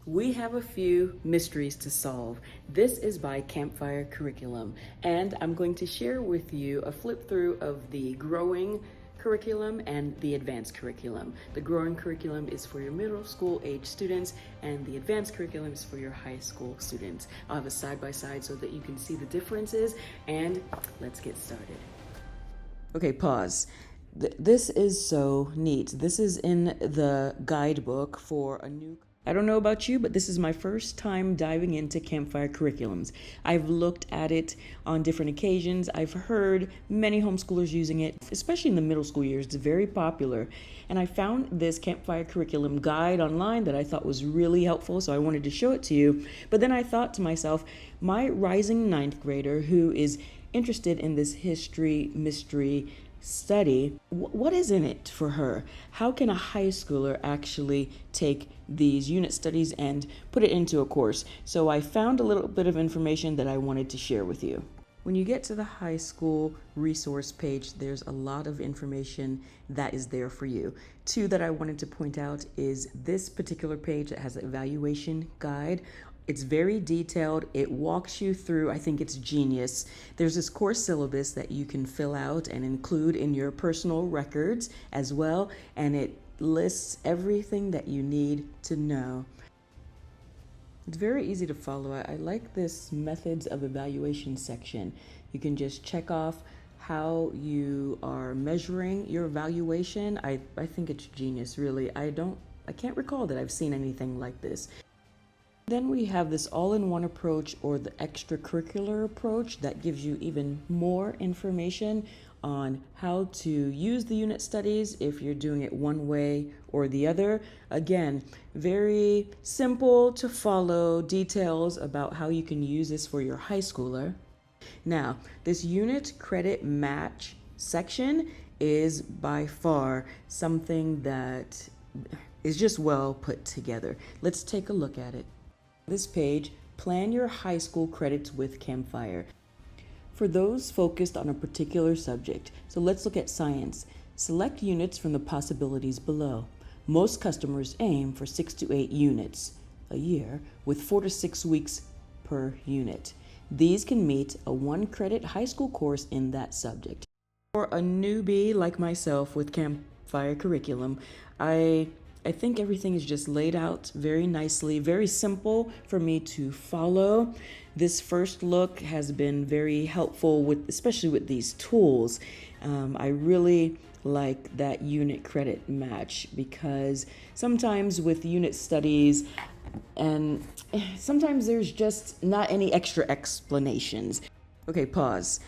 We have a few mysteries to solve. This is by Campfire Curriculum, and I'm going to share with you a flip through of the growing curriculum and the advanced curriculum. The growing curriculum is for your middle school age students, and the advanced curriculum is for your high school students. I'll have a side by side so that you can see the differences, and let's get started. Okay, pause. This is so neat. This is in the guidebook for a new. I don't know about you, but this is my first time diving into Campfire curriculums. I've looked at it on different occasions. I've heard many homeschoolers using it, especially in the middle school years. It's very popular. And I found this Campfire curriculum guide online that I thought was really helpful, so I wanted to show it to you. But then I thought to myself, my rising ninth grader who is interested in this history mystery study, what is in it for her? How can a high schooler actually take these unit studies and put it into a course? So I found a little bit of information that I wanted to share with you. When you get to the high school resource page, there's a lot of information that is there for you. Two that I wanted to point out is this particular page that has an evaluation guide. It's very detailed. It walks you through. I think it's genius. There's this course syllabus that you can fill out and include in your personal records as well, and it lists everything that you need to know. It's very easy to follow. I like this methods of evaluation section. You can just check off how you are measuring your evaluation. I think it's genius, really. I can't recall that I've seen anything like this. Then we have this all-in-one approach, or the extracurricular approach, that gives you even more information on how to use the unit studies if you're doing it one way or the other. Again, very simple to follow details about how you can use this for your high schooler. Now, this unit credit match section is by far something that is just well put together. Let's take a look at it. This page, plan your high school credits with Campfire. For those focused on a particular subject, so let's look at science. Select units from the possibilities below. Most customers aim for 6 to 8 units a year, with 4 to 6 weeks per unit. These can meet a 1-credit high school course in that subject. For a newbie like myself with Campfire curriculum, I think everything is just laid out very nicely, very simple for me to follow. This first look has been very helpful, especially with these tools. I really like that unit credit match, because sometimes with unit studies, and sometimes there's just not any extra explanations. Okay, pause.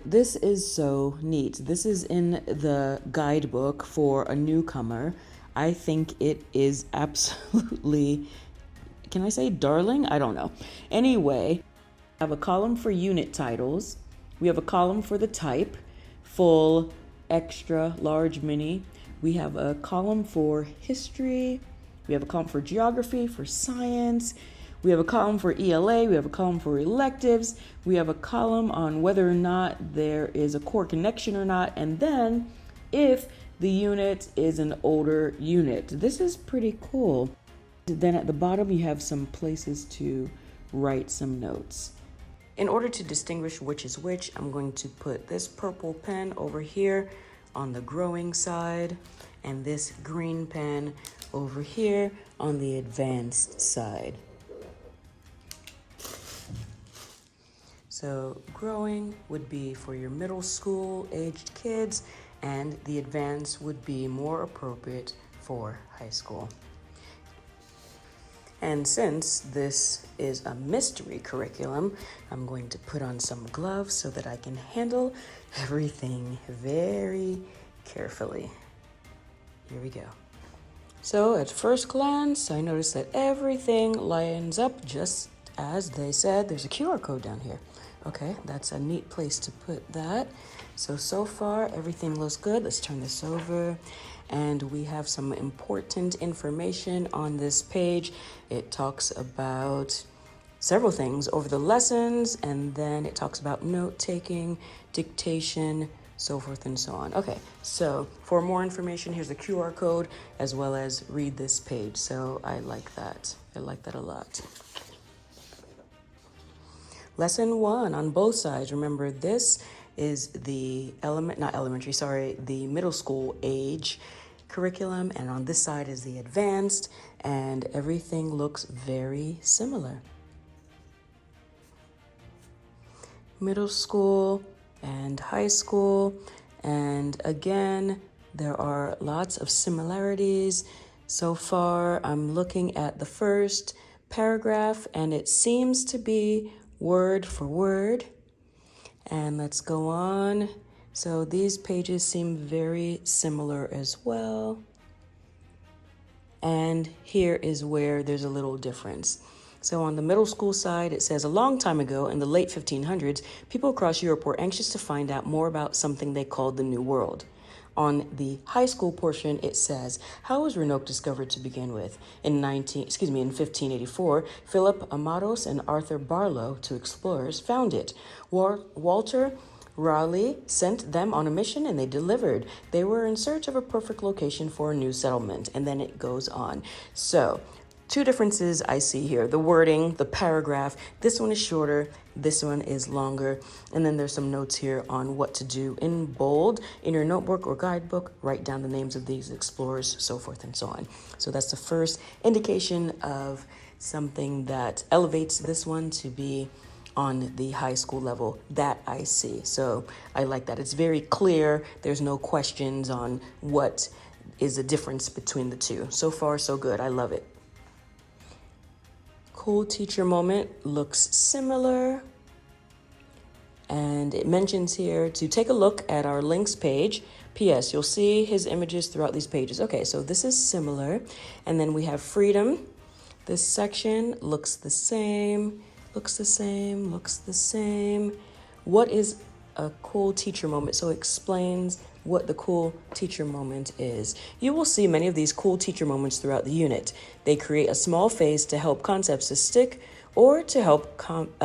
This is so neat. This is in the guidebook for a newcomer. I think it is absolutely, can I say darling? I don't know. Anyway, we have a column for unit titles. We have a column for the type, full, extra, large, mini. We have a column for history. We have a column for geography, for science. We have a column for ELA. We have a column for electives. We have a column on whether or not there is a core connection or not. And then if the unit is an older unit. This is pretty cool. Then at the bottom, you have some places to write some notes. In order to distinguish which is which, I'm going to put this purple pen over here on the growing side, and this green pen over here on the advanced side. So growing would be for your middle school aged kids, and the advanced would be more appropriate for high school. And since this is a mystery curriculum, I'm going to put on some gloves so that I can handle everything very carefully. Here we go. So at first glance, I noticed that everything lines up just as they said. There's a QR code down here. Okay, that's a neat place to put that. So far, everything looks good. Let's turn this over. And we have some important information on this page. It talks about several things over the lessons, and then it talks about note-taking, dictation, so forth and so on. Okay, so for more information, here's the QR code as well as read this page. So I like that. I like that a lot. Lesson 1 on both sides. Remember, this is the the middle school age curriculum, and on this side is the advanced, and everything looks very similar. Middle school and high school, and again, there are lots of similarities. So far, I'm looking at the first paragraph, and it seems to be word for word. And let's go on. So these pages seem very similar as well. And here is where there's a little difference. So on the middle school side, it says, a long time ago in the late 1500s, people across Europe were anxious to find out more about something they called the New World. On the high school portion, it says, how was Roanoke discovered to begin with? In 1584, Philip Amados and Arthur Barlow, two explorers, found it. Walter Raleigh sent them on a mission, and they delivered. They were in search of a perfect location for a new settlement, and then it goes on. So, two differences I see here. The wording, the paragraph. This one is shorter, this one is longer. And then there's some notes here on what to do in bold. In your notebook or guidebook, write down the names of these explorers, so forth and so on. So that's the first indication of something that elevates this one to be on the high school level that I see. So I like that. It's very clear. There's no questions on what is the difference between the two. So far, so good. I love it. Cool teacher moment looks similar. And it mentions here to take a look at our links page. P.S. You'll see his images throughout these pages. Okay, so this is similar. And then we have freedom. This section looks the same. Looks the same, looks the same. What is a cool teacher moment? So it explains what the cool teacher moment is. You will see many of these cool teacher moments throughout the unit. They create a small phase to help concepts to stick or to help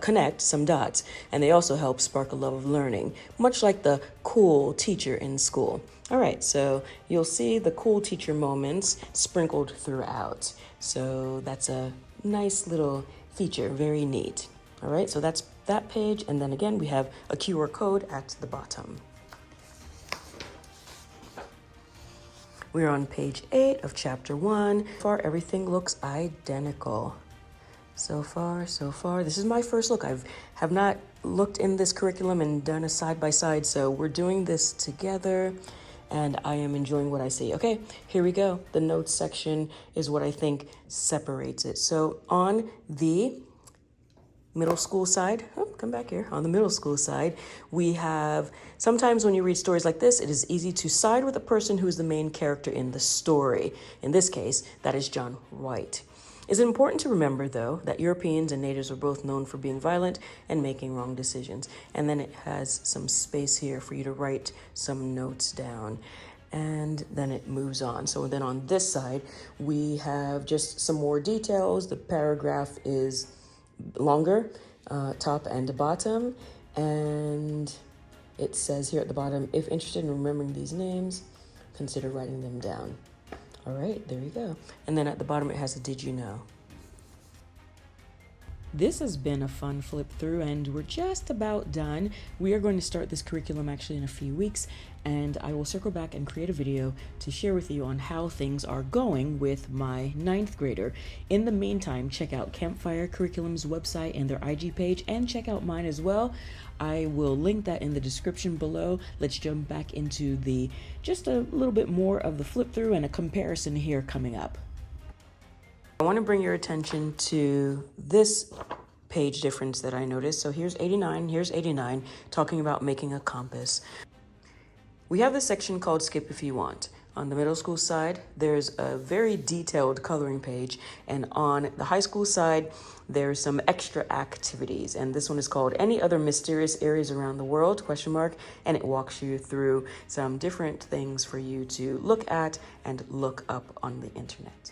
connect some dots. And they also help spark a love of learning, much like the cool teacher in school. All right, so you'll see the cool teacher moments sprinkled throughout. So that's a nice little feature, very neat. All right, so that's that page. And then again, we have a QR code at the bottom. We're on page 8 of chapter 1. So far, everything looks identical. So far, so far. This is my first look. I have not looked in this curriculum and done a side-by-side, so we're doing this together, and I am enjoying what I see. Okay, here we go. The notes section is what I think separates it. So on the middle school side, come back here. On the middle school side, we have, sometimes when you read stories like this, it is easy to side with the person who is the main character in the story. In this case, that is John White. It's important to remember, though, that Europeans and natives were both known for being violent and making wrong decisions. And then it has some space here for you to write some notes down. And then it moves on. So then on this side, we have just some more details. The paragraph is longer, top and bottom, and it says here at the bottom, if interested in remembering these names, consider writing them down. All right, there you go. And then at the bottom it has a did you know. This has been a fun flip through, and we're just about done. We are going to start this curriculum actually in a few weeks, and I will circle back and create a video to share with you on how things are going with my 9th grader. In the meantime, check out Campfire Curriculum's website and their IG page, and check out mine as well. I will link that in the description below. Let's jump back into just a little bit more of the flip through and a comparison here coming up. I want to bring your attention to this page difference that I noticed. So here's 89, talking about making a compass. We have this section called Skip If You Want. On the middle school side, there's a very detailed coloring page, and on the high school side, there's some extra activities, and this one is called Any Other Mysterious Areas Around the World, ? And it walks you through some different things for you to look at and look up on the internet.